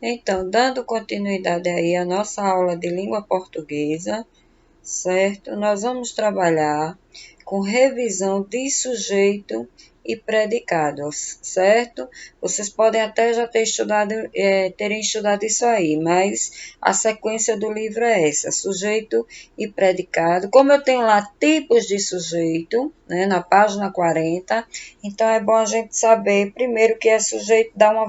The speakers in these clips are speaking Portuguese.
Então, dando continuidade aí à nossa aula de língua portuguesa, certo? Nós vamos trabalhar com revisão de sujeito e predicados, certo? Vocês podem até já ter estudado, terem estudado isso aí, mas a sequência do livro é essa, sujeito e predicado. Como eu tenho lá tipos de sujeito, né, na página 40, então é bom a gente saber primeiro o que é sujeito, dar uma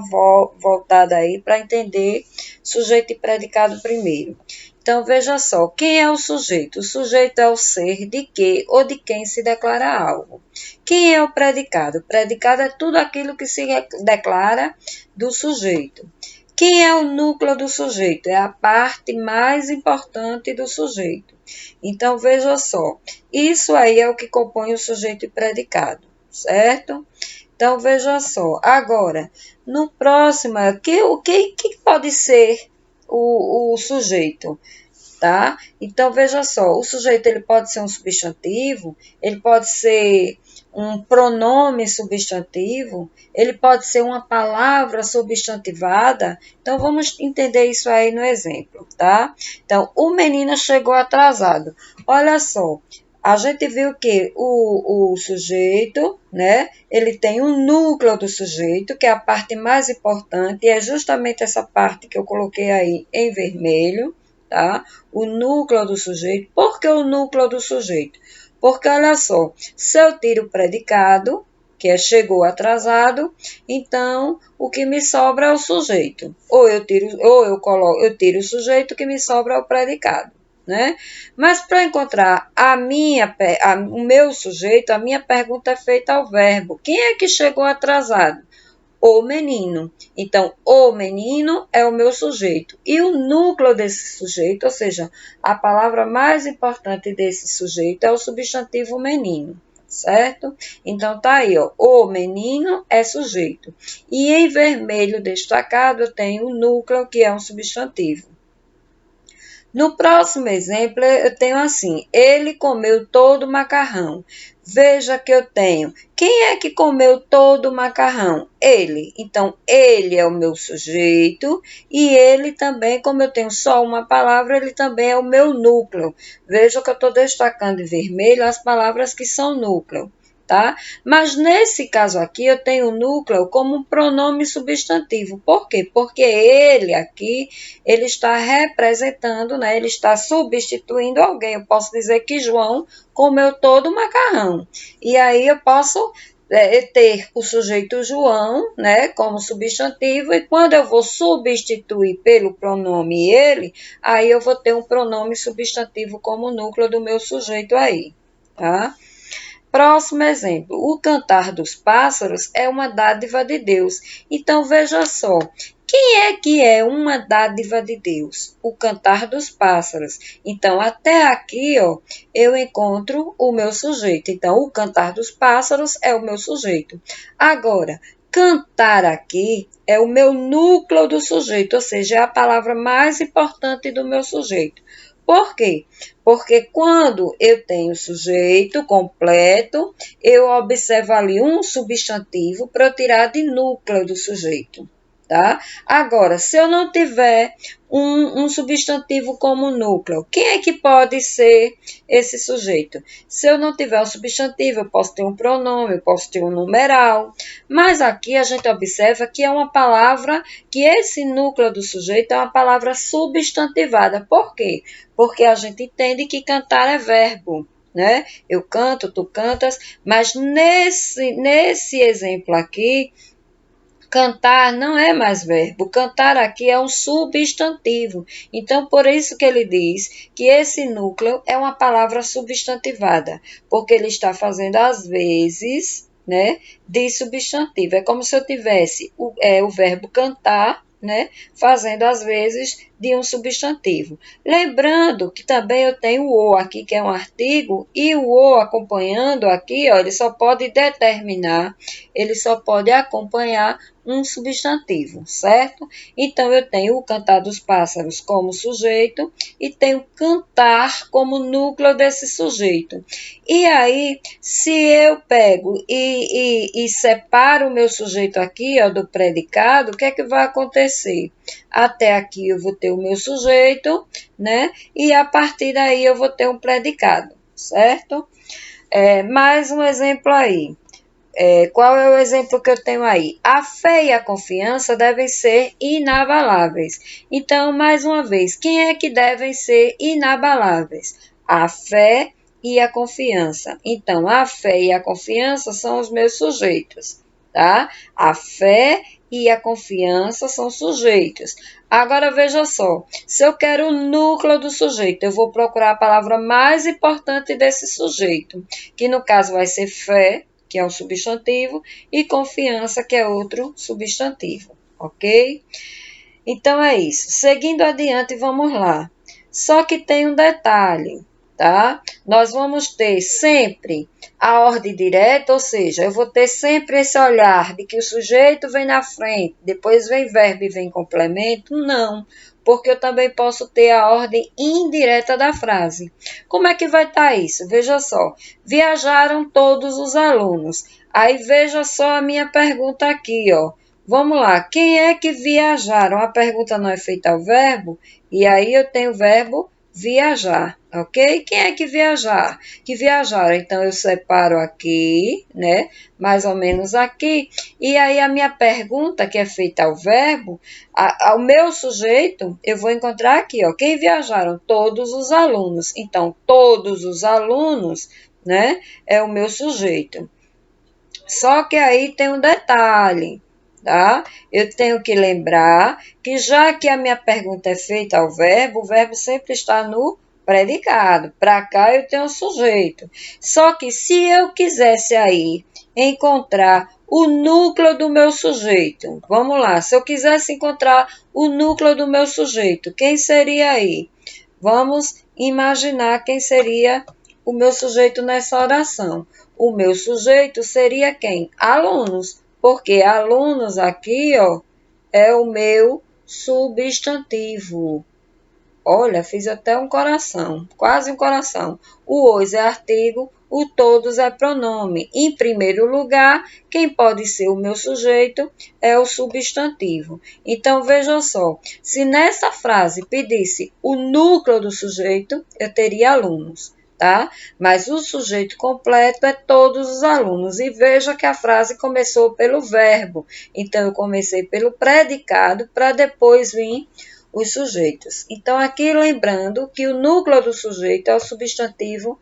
voltada aí para entender sujeito e predicado primeiro. Então, veja só, quem é o sujeito? O sujeito é o ser de que ou de quem se declara algo. Quem é o predicado? O predicado é tudo aquilo que se declara do sujeito. Quem é o núcleo do sujeito? É a parte mais importante do sujeito. Então, veja só, isso aí é o que compõe o sujeito e predicado, certo? Então, veja só. Agora, no próximo, o que pode ser o sujeito? Tá? Então, veja só, o sujeito ele pode ser um substantivo, ele pode ser um pronome substantivo, ele pode ser uma palavra substantivada. Então, vamos entender isso aí no exemplo, tá? Então, o menino chegou atrasado. Olha só, a gente viu que o sujeito, né, ele tem um núcleo do sujeito, que é a parte mais importante, e é justamente essa parte que eu coloquei aí em vermelho, tá? O núcleo do sujeito. Por que o núcleo do sujeito? Porque, olha só, se eu tiro o predicado, que é chegou atrasado, então o que me sobra é o sujeito. Ou eu tiro o sujeito, o que me sobra é o predicado, né? Mas para encontrar o meu sujeito, a minha pergunta é feita ao verbo. Quem é que chegou atrasado? O menino. Então, o menino é o meu sujeito. E o núcleo desse sujeito, ou seja, a palavra mais importante desse sujeito é o substantivo menino, certo? Então, tá aí, ó. O menino é sujeito. E em vermelho destacado, eu tenho o núcleo, que é um substantivo. No próximo exemplo, eu tenho assim: ele comeu todo o macarrão. Veja que eu tenho. Quem é que comeu todo o macarrão? Ele. Então, ele é o meu sujeito e ele também, como eu tenho só uma palavra, ele também é o meu núcleo. Veja que eu estou destacando em vermelho as palavras que são núcleo. Tá? Mas nesse caso aqui eu tenho o núcleo como um pronome substantivo. Por quê? Porque ele aqui, ele está representando, né? Ele está substituindo alguém. Eu posso dizer que João comeu todo o macarrão. E aí eu posso ter o sujeito João, né, como substantivo, e quando eu vou substituir pelo pronome ele, aí eu vou ter um pronome substantivo como núcleo do meu sujeito aí, tá? Próximo exemplo, o cantar dos pássaros é uma dádiva de Deus. Então, veja só, quem é que é uma dádiva de Deus? O cantar dos pássaros. Então, até aqui, ó, eu encontro o meu sujeito. Então, o cantar dos pássaros é o meu sujeito. Agora, cantar aqui é o meu núcleo do sujeito, ou seja, é a palavra mais importante do meu sujeito. Por quê? Porque quando eu tenho sujeito completo, eu observo ali um substantivo para eu tirar de núcleo do sujeito, tá? Agora, se eu não tiver um substantivo como núcleo, quem é que pode ser esse sujeito? Se eu não tiver um substantivo, eu posso ter um pronome, eu posso ter um numeral, mas aqui a gente observa que é uma palavra, que esse núcleo do sujeito é uma palavra substantivada. Por quê? Porque a gente entende que cantar é verbo, né? Eu canto, tu cantas, mas nesse exemplo aqui, cantar não é mais verbo, cantar aqui é um substantivo. Então, por isso que ele diz que esse núcleo é uma palavra substantivada, porque ele está fazendo às vezes, né, de substantivo. É como se eu tivesse o verbo cantar, né, fazendo às vezes de um substantivo. Lembrando que também eu tenho o aqui, que é um artigo, e o acompanhando aqui, ó, ele só pode determinar, ele só pode acompanhar um substantivo, certo? Então, eu tenho o cantar dos pássaros como sujeito e tenho cantar como núcleo desse sujeito. E aí, se eu pego e separo o meu sujeito aqui, ó, do predicado, o que é que vai acontecer? Até aqui eu vou ter o meu sujeito, né? E a partir daí eu vou ter um predicado, certo? Mais um exemplo aí. Qual é o exemplo que eu tenho aí? A fé e a confiança devem ser inabaláveis. Então, mais uma vez, quem é que devem ser inabaláveis? A fé e a confiança. Então, a fé e a confiança são os meus sujeitos, tá? A fé e a confiança são sujeitos. Agora, veja só, se eu quero o núcleo do sujeito, eu vou procurar a palavra mais importante desse sujeito, que no caso vai ser fé, que é um substantivo, e confiança, que é outro substantivo, ok? Então, é isso. Seguindo adiante, vamos lá. Só que tem um detalhe, tá? Nós vamos ter sempre a ordem direta, ou seja, eu vou ter sempre esse olhar de que o sujeito vem na frente, depois vem verbo e vem complemento? Não, porque eu também posso ter a ordem indireta da frase. Como é que vai estar isso? Veja só, viajaram todos os alunos. Aí veja só a minha pergunta aqui, ó. Vamos lá, quem é que viajaram? A pergunta não é feita ao verbo, e aí eu tenho o verbo viajar, ok? Quem é que viajar? Que viajaram, então eu separo aqui, né? Mais ou menos aqui, e aí a minha pergunta, que é feita ao verbo, ao meu sujeito, eu vou encontrar aqui, ó. Quem viajaram? Todos os alunos. Então, todos os alunos, né? É o meu sujeito. Só que aí tem um detalhe, tá? Eu tenho que lembrar que já que a minha pergunta é feita ao verbo, o verbo sempre está no predicado. Para cá eu tenho o sujeito. Só que se eu quisesse aí encontrar o núcleo do meu sujeito, vamos lá, se eu quisesse encontrar o núcleo do meu sujeito, quem seria aí? Vamos imaginar quem seria o meu sujeito nessa oração. O meu sujeito seria quem? Alunos, porque alunos aqui, ó, é o meu substantivo. Olha, fiz até um coração, quase um coração. O os é artigo, o todos é pronome. Em primeiro lugar, quem pode ser o meu sujeito é o substantivo. Então, veja só, se nessa frase pedisse o núcleo do sujeito, eu teria alunos, tá? Mas o sujeito completo é todos os alunos. E veja que a frase começou pelo verbo. Então, eu comecei pelo predicado para depois vir os sujeitos. Então, aqui lembrando que o núcleo do sujeito é o substantivo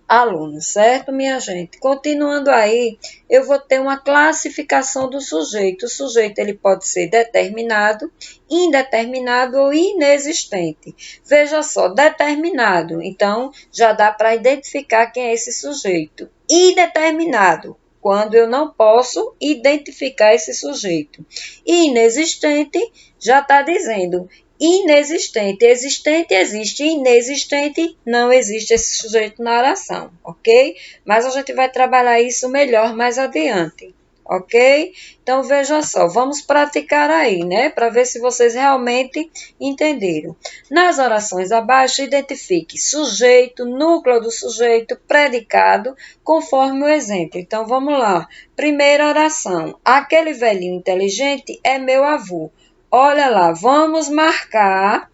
aluno, certo, minha gente? Continuando aí, eu vou ter uma classificação do sujeito. O sujeito ele pode ser determinado, indeterminado ou inexistente. Veja só, determinado, então já dá para identificar quem é esse sujeito. Indeterminado, quando eu não posso identificar esse sujeito. Inexistente, já está dizendo inexistente. Existente existe, inexistente não existe esse sujeito na oração, ok? Mas a gente vai trabalhar isso melhor mais adiante, ok? Então, veja só, vamos praticar aí, né? Para ver se vocês realmente entenderam. Nas orações abaixo, identifique sujeito, núcleo do sujeito, predicado, conforme o exemplo. Então, vamos lá. Primeira oração. Aquele velhinho inteligente é meu avô. Olha lá, vamos marcar,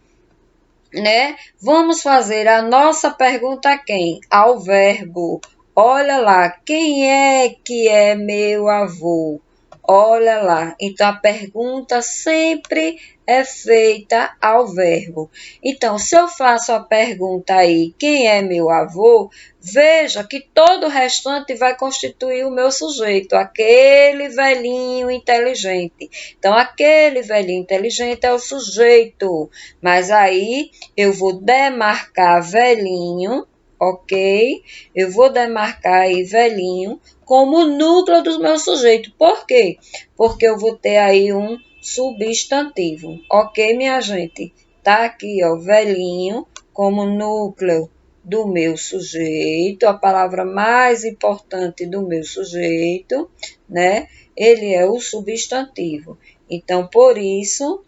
né? Vamos fazer a nossa pergunta a quem? Ao verbo. Olha lá, quem é que é meu avô? Olha lá. Então, a pergunta sempre é feita ao verbo. Então, se eu faço a pergunta aí, quem é meu avô? Veja que todo o restante vai constituir o meu sujeito, aquele velhinho inteligente. Então, aquele velhinho inteligente é o sujeito. Mas aí, eu vou demarcar velhinho, ok? Eu vou demarcar aí velhinho como núcleo do meu sujeito. Por quê? Porque eu vou ter aí um substantivo, ok, minha gente? Tá aqui, ó, velhinho como núcleo do meu sujeito, a palavra mais importante do meu sujeito, né? ele é o substantivo. Então, por isso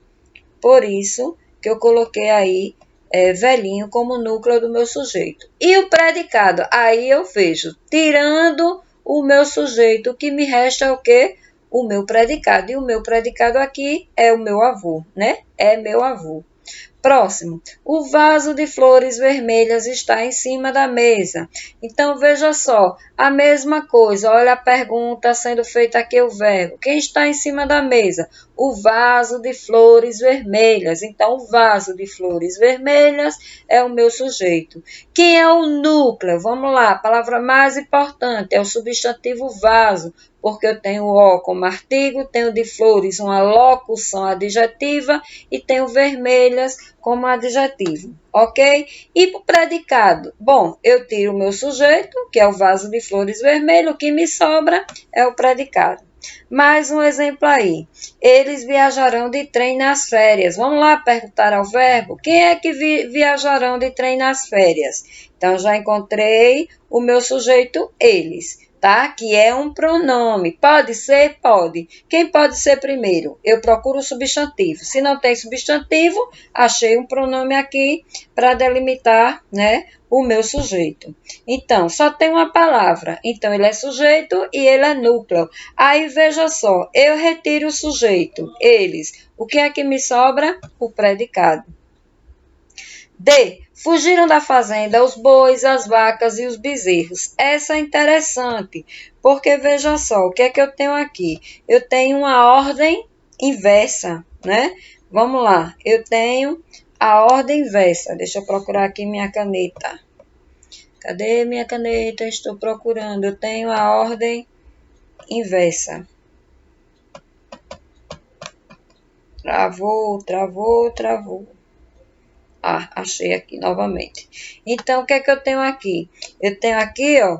que eu coloquei aí velhinho como núcleo do meu sujeito. E o predicado? Aí eu vejo, tirando o meu sujeito, o que me resta é o quê? O meu predicado. E o meu predicado aqui é o meu avô, né? É meu avô. Próximo, o vaso de flores vermelhas está em cima da mesa. Então, veja só, a mesma coisa. Olha a pergunta sendo feita aqui, o verbo. Quem está em cima da mesa? O vaso de flores vermelhas. Então, o vaso de flores vermelhas é o meu sujeito. Quem é o núcleo? Vamos lá, a palavra mais importante é o substantivo vaso, porque eu tenho o como artigo, tenho de flores uma locução adjetiva e tenho vermelhas como adjetivo, ok? E para o predicado? Bom, eu tiro o meu sujeito, que é o vaso de flores vermelho, o que me sobra é o predicado. Mais um exemplo aí. Eles viajarão de trem nas férias. Vamos lá perguntar ao verbo. Quem é que viajarão de trem nas férias? Então, já encontrei o meu sujeito, eles. Tá? Que é um pronome. Pode ser? Pode. Quem pode ser primeiro? Eu procuro o substantivo. Se não tem substantivo, achei um pronome aqui para delimitar, né, o meu sujeito. Então, só tem uma palavra. Então, ele é sujeito e ele é núcleo. Aí, veja só, eu retiro o sujeito, eles. O que é que me sobra? O predicado. D. Fugiram da fazenda os bois, as vacas e os bezerros. Essa é interessante, porque veja só, o que é que eu tenho aqui? Eu tenho uma ordem inversa, né? Vamos lá, eu tenho a ordem inversa. Deixa eu procurar aqui minha caneta. Cadê minha caneta? Estou procurando. Eu tenho a ordem inversa. Travou. Ah, achei aqui novamente. Então, o que é que eu tenho aqui? Eu tenho aqui, ó.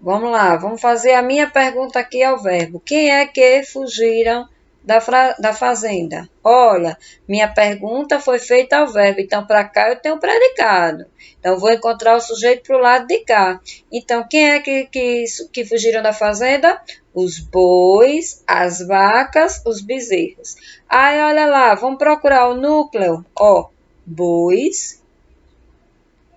Vamos lá, vamos fazer a minha pergunta aqui ao verbo. Quem é que fugiram da fazenda? Olha, minha pergunta foi feita ao verbo. Então, para cá eu tenho predicado. Então, vou encontrar o sujeito para o lado de cá. Então, quem é que fugiram da fazenda? Os bois, as vacas, os bezerros. Aí, olha lá, vamos procurar o núcleo. Ó, bois,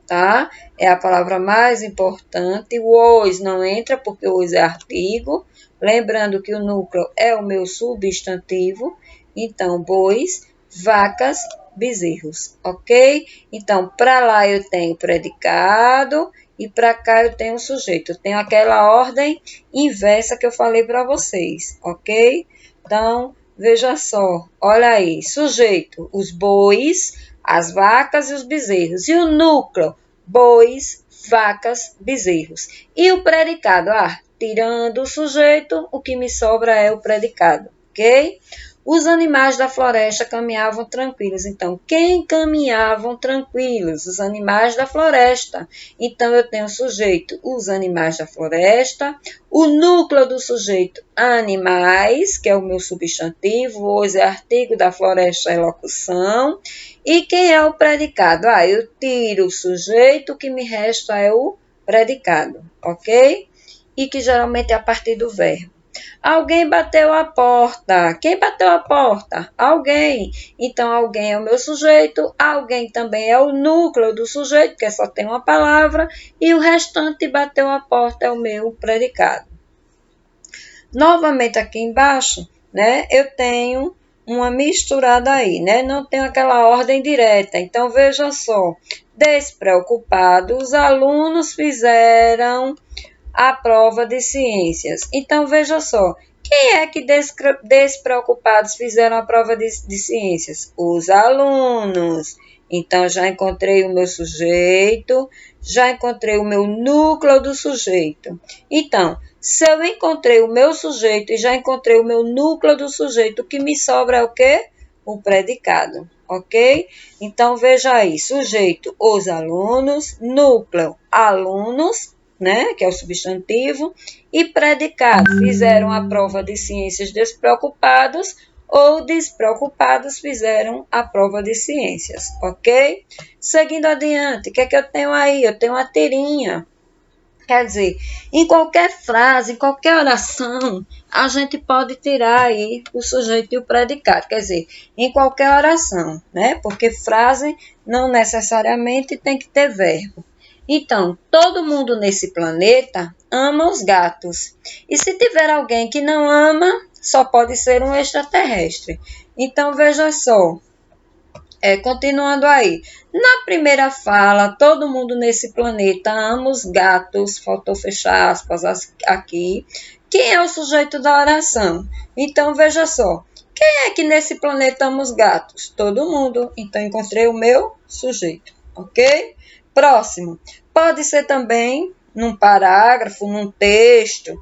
tá? É a palavra mais importante. O os não entra porque o os é artigo. Lembrando que o núcleo é o meu substantivo. Então, bois, vacas, bezerros, ok? Então, para lá eu tenho predicado e para cá eu tenho sujeito. Eu tenho aquela ordem inversa que eu falei para vocês, ok? Então, veja só, olha aí, sujeito, os bois, as vacas e os bezerros. E o núcleo, bois, vacas, bezerros. E o predicado, tirando o sujeito, o que me sobra é o predicado, ok? Os animais da floresta caminhavam tranquilos. Então, quem caminhavam tranquilos? Os animais da floresta. Então, eu tenho o sujeito, os animais da floresta. O núcleo do sujeito, animais, que é o meu substantivo. Hoje é artigo da floresta, é locução. E quem é o predicado? Eu tiro o sujeito, o que me resta é o predicado, ok? E que geralmente é a partir do verbo. Alguém bateu a porta. Quem bateu a porta? Alguém. Então, alguém é o meu sujeito, alguém também é o núcleo do sujeito, que só tem uma palavra, e o restante bateu a porta é o meu predicado. Novamente aqui embaixo, né, eu tenho uma misturada aí, né? Não tenho aquela ordem direta. Então, veja só. Despreocupados, os alunos fizeram a prova de ciências. Então, veja só, quem é que despreocupados fizeram a prova de ciências? Os alunos. Então, já encontrei o meu sujeito, já encontrei o meu núcleo do sujeito. Então, se eu encontrei o meu sujeito e já encontrei o meu núcleo do sujeito, o que me sobra é o quê? O predicado, ok? Então, veja aí, sujeito, os alunos, núcleo, alunos, né, que é o substantivo, e predicado, fizeram a prova de ciências despreocupados ou despreocupados fizeram a prova de ciências, ok? Seguindo adiante, o que é que eu tenho aí? Eu tenho a tirinha. Quer dizer, em qualquer frase, em qualquer oração, a gente pode tirar aí o sujeito e o predicado. Quer dizer, em qualquer oração, né? Porque frase não necessariamente tem que ter verbo. Então, todo mundo nesse planeta ama os gatos. E se tiver alguém que não ama, só pode ser um extraterrestre. Então, veja só. Continuando aí. Na primeira fala, todo mundo nesse planeta ama os gatos, faltou fechar aspas aqui. Quem é o sujeito da oração? Então, veja só. Quem é que nesse planeta ama os gatos? Todo mundo. Então, encontrei o meu sujeito, ok? Próximo. Pode ser também num parágrafo, num texto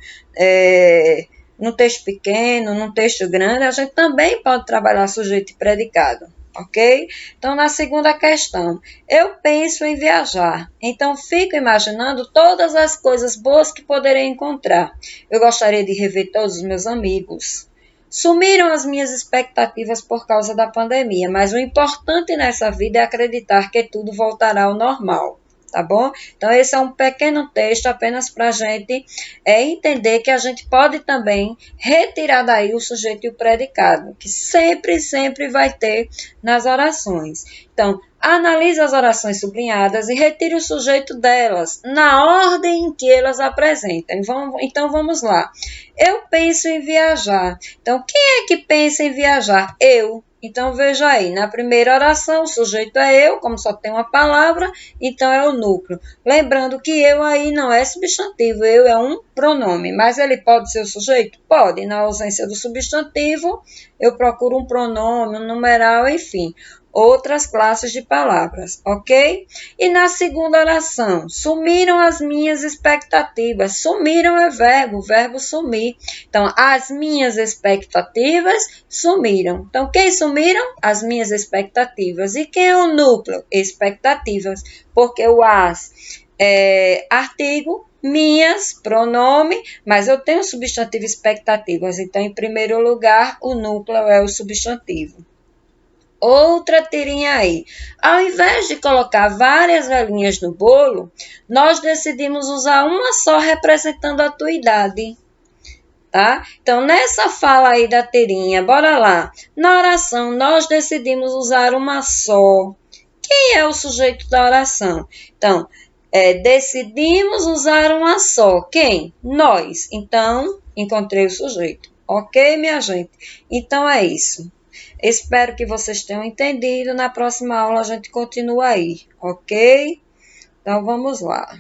pequeno, num texto grande, a gente também pode trabalhar sujeito e predicado. Ok? Então, na segunda questão, eu penso em viajar. Então, fico imaginando todas as coisas boas que poderei encontrar. Eu gostaria de rever todos os meus amigos. Sumiram as minhas expectativas por causa da pandemia, mas o importante nessa vida é acreditar que tudo voltará ao normal. Tá bom? Então, esse é um pequeno texto apenas para a gente entender que a gente pode também retirar daí o sujeito e o predicado, que sempre vai ter nas orações. Então, analise as orações sublinhadas e retire o sujeito delas na ordem em que elas apresentam. Então, vamos lá. Eu penso em viajar. Então, quem é que pensa em viajar? Eu. Então, veja aí, na primeira oração, o sujeito é eu, como só tem uma palavra, então é o núcleo. Lembrando que eu aí não é substantivo, eu é um pronome, mas ele pode ser o sujeito? Pode. Na ausência do substantivo, eu procuro um pronome, um numeral, enfim, outras classes de palavras, ok? E na segunda oração, sumiram as minhas expectativas. Sumiram é verbo, o verbo sumir. Então, as minhas expectativas sumiram. Então, quem sumiram? As minhas expectativas. E quem é o núcleo? Expectativas, porque o as é artigo, minhas, pronome, mas eu tenho substantivo expectativas. Então, em primeiro lugar, o núcleo é o substantivo. Outra tirinha aí. Ao invés de colocar várias velhinhas no bolo, nós decidimos usar uma só representando a tua idade. Tá? Então, nessa fala aí da tirinha, bora lá. Na oração, nós decidimos usar uma só. Quem é o sujeito da oração? Então, decidimos usar uma só. Quem? Nós. Então, encontrei o sujeito. Ok, minha gente? Então, é isso. Espero que vocês tenham entendido. Na próxima aula a gente continua aí, ok? Então vamos lá.